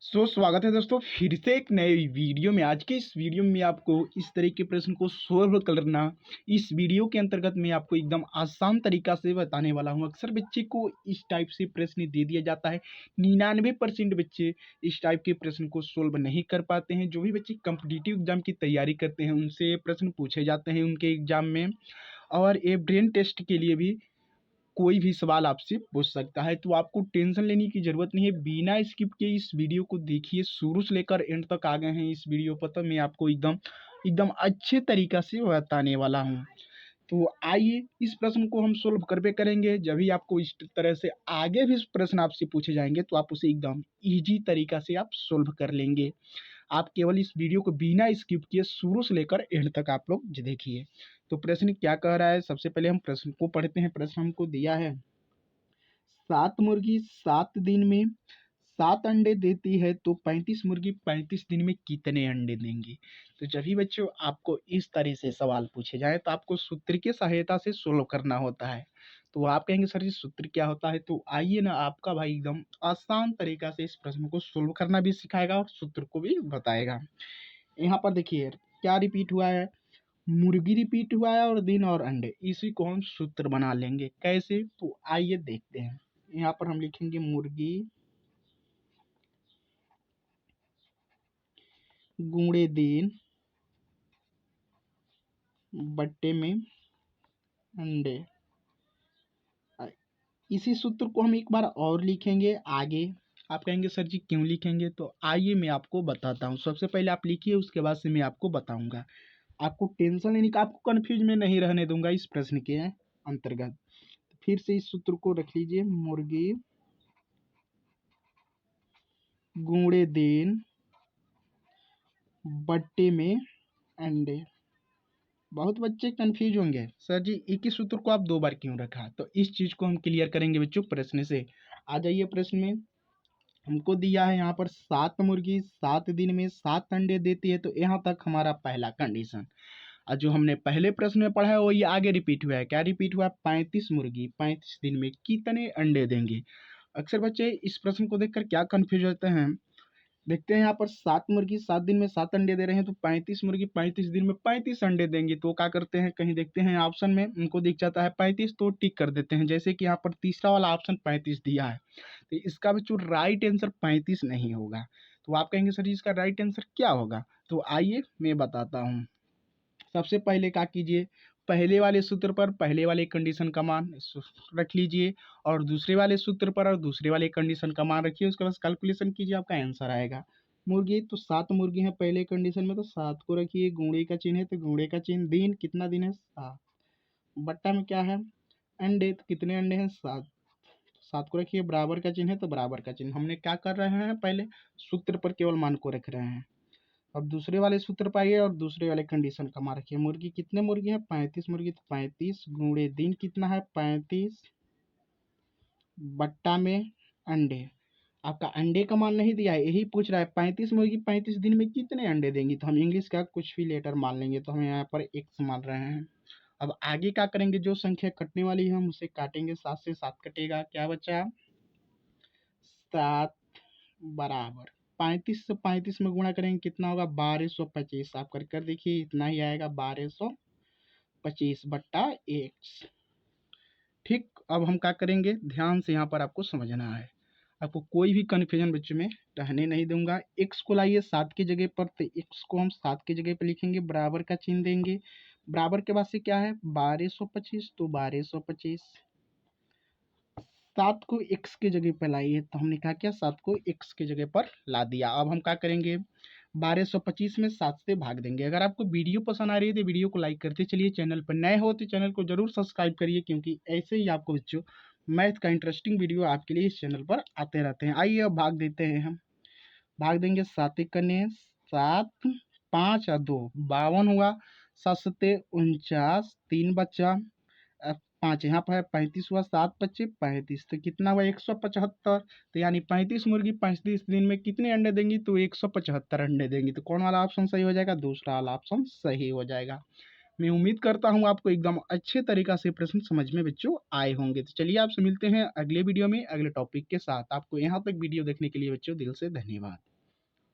स्वागत है दोस्तों फिर से एक नए वीडियो में। आज के इस वीडियो में आपको इस तरह के प्रश्न को सोल्व करना, इस वीडियो के अंतर्गत मैं आपको एकदम आसान तरीका से बताने वाला हूं। अक्सर बच्चे को इस टाइप से प्रश्न दे दिया जाता है। 99% बच्चे इस टाइप के प्रश्न को सोल्व नहीं कर पाते हैं। जो भी बच्चे कॉम्पिटिटिव एग्जाम की तैयारी करते हैं उनसे प्रश्न पूछे जाते हैं उनके एग्जाम में, और ये ब्रेन टेस्ट के लिए भी कोई भी सवाल आपसे पूछ सकता है। तो आपको टेंशन लेने की ज़रूरत नहीं है। बिना स्किप के इस वीडियो को देखिए, शुरू से लेकर एंड तक आ गए हैं इस वीडियो पर, तो मैं आपको एकदम एकदम अच्छे तरीक़ा से बताने वाला हूँ। तो आइए इस प्रश्न को हम सोल्व करबे करेंगे। जब भी आपको इस तरह से आगे भी प्रश्न आपसे पूछे जाएंगे तो आप उसे एकदम ईजी तरीक़ा से आप सोल्व कर लेंगे। आप केवल इस वीडियो को बिना स्किप किए शुरू से लेकर एंड तक आप लोग देखिए। तो प्रश्न क्या कह रहा है, सबसे पहले हम प्रश्न को पढ़ते हैं। प्रश्न हमको दिया है, 7 मुर्गी 7 दिन में 7 अंडे देती है तो 35 मुर्गी 35 दिन में कितने अंडे देंगी। तो जब भी बच्चों आपको इस तरह से सवाल पूछे जाए तो आपको सूत्र की सहायता से सोल्व करना होता है। तो आप कहेंगे सर जी सूत्र क्या होता है, तो आइए ना, आपका भाई एकदम आसान तरीका से इस प्रश्न को सोल्व करना भी सिखाएगा और सूत्र को भी बताएगा। यहाँ पर देखिए क्या रिपीट हुआ है, मुर्गी रिपीट हुआ है और दिन और अंडे। इसी को हम सूत्र बना लेंगे। कैसे, तो आइए देखते हैं। यहाँ पर हम लिखेंगे मुर्गी गुणे दिन बट्टे में अंडे। इसी सूत्र को हम एक बार और लिखेंगे आगे। आप कहेंगे सर जी क्यों लिखेंगे, तो आइए मैं आपको बताता हूँ। सबसे पहले आप लिखिए, उसके बाद से मैं आपको बताऊंगा। आपको टेंशन लेने का, आपको कंफ्यूज में नहीं रहने दूंगा इस प्रश्न के अंतर्गत। फिर से इस सूत्र को रख लीजिए, मुर्गी गुणे दिन बट्टे में अंडे। बहुत बच्चे कंफ्यूज होंगे, सर जी एक ही सूत्र को आप 2 बार क्यों रखा, तो इस चीज को हम क्लियर करेंगे बच्चों प्रश्न से। आ जाइए प्रश्न में। हमको दिया है यहाँ पर 7 मुर्गी 7 दिन में 7 अंडे देती है, तो यहाँ तक हमारा पहला कंडीशन। और जो हमने पहले प्रश्न में पढ़ा है वो ये आगे रिपीट हुआ है। क्या रिपीट हुआ है, 35 मुर्गी 35 दिन में कितने अंडे देंगे। अक्सर बच्चे इस प्रश्न को देखकर क्या कंफ्यूज होते हैं। देखते हैं यहाँ पर 7 मुर्गी 7 दिन में 7 अंडे दे रहे हैं, तो 35 मुर्गी 35 दिन में 35 अंडे देंगे। तो क्या करते हैं, कहीं देखते हैं ऑप्शन में उनको दिख जाता है 35, तो टिक कर देते हैं। जैसे कि यहाँ पर तीसरा वाला ऑप्शन 35 दिया है, तो इसका बच्चों राइट आंसर 35 नहीं होगा। तो आप कहेंगे सर इसका राइट आंसर क्या होगा, तो आइए मैं बताता हूँ। सबसे पहले क्या कीजिए, पहले वाले सूत्र पर पहले वाले कंडीशन का मान रख लीजिए, और दूसरे वाले सूत्र पर और दूसरे वाले कंडीशन का मान रखिए। उसके बाद कैलकुलेशन कीजिए, आपका आंसर आएगा। मुर्गी तो 7 मुर्गी है पहले कंडीशन में, तो 7 को रखिए, गुणे का चिन्ह है तो गुणे का चिन्ह, दिन कितना दिन है 7, बट्टा में क्या है अंडे, तो कितने अंडे हैं 7, 7 को रखिए, बराबर का चिन्ह है तो बराबर का चिन्ह। हमने क्या कर रहे हैं, पहले सूत्र पर केवल मान को रख रहे हैं। अब दूसरे वाले सूत्र पाइए और दूसरे वाले कंडीशन का मान रखिए। मुर्गी कितने मुर्गी है 35 मुर्गी, तो 35 गुणे दिन कितना है 35, बट्टा में अंडे। आपका अंडे का मान नहीं दिया है, यही पूछ रहा है 35 मुर्गी 35 दिन में कितने अंडे देंगी। तो हम इंग्लिश का कुछ भी लेटर मान लेंगे, तो हम यहाँ पर एक्स मान रहे हैं। अब आगे क्या करेंगे, जो संख्या कटने वाली है हम उसे काटेंगे। 7 से 7 कटेगा, क्या बचा 7, बराबर 35 से 35 में गुणा करेंगे कितना होगा 1225। आप कर देखिए इतना ही आएगा 1225 बट्टा एक्स। ठीक, अब हम क्या करेंगे, ध्यान से यहाँ पर आपको समझना है। आपको कोई भी कन्फ्यूजन बच्चों में रहने नहीं दूंगा। एक्स को लाइए 7 की जगह पर, तो एक्स को हम 7 की जगह पर लिखेंगे, बराबर का चिन्ह देंगे। बराबर के बाद से क्या है 1225, तो 1225 7 को x की जगह पर लाइए, तो हमने क्या किया 7 को x की जगह पर ला दिया। अब हम क्या करेंगे 1225 में 7 से भाग देंगे। अगर आपको वीडियो पसंद आ रही है तो वीडियो को लाइक करते चलिए। चैनल पर नए हो तो चैनल को जरूर सब्सक्राइब करिए, क्योंकि ऐसे ही आपको बच्चों मैथ का इंटरेस्टिंग वीडियो आपके लिए इस चैनल पर आते रहते हैं। आइए अब भाग देते हैं। हम भाग देंगे 7 कन्ने 7, 5 और 2 52 हुआ, 7 सत्ते 49, 3 बचा, 5 यहाँ पर है 35 हुआ, 7 बचे 35, तो कितना हुआ 175। तो यानी 35 मुर्गी 35 दिन में कितने अंडे देंगी, तो 175 अंडे देंगी। तो कौन वाला ऑप्शन सही हो जाएगा, दूसरा वाला ऑप्शन सही हो जाएगा। मैं उम्मीद करता हूँ आपको एकदम अच्छे तरीक़ा से प्रश्न समझ में बच्चों आए होंगे। तो चलिए आपसे मिलते हैं अगले वीडियो में अगले टॉपिक के साथ। आपको यहाँ तक वीडियो देखने के लिए बच्चों दिल से धन्यवाद।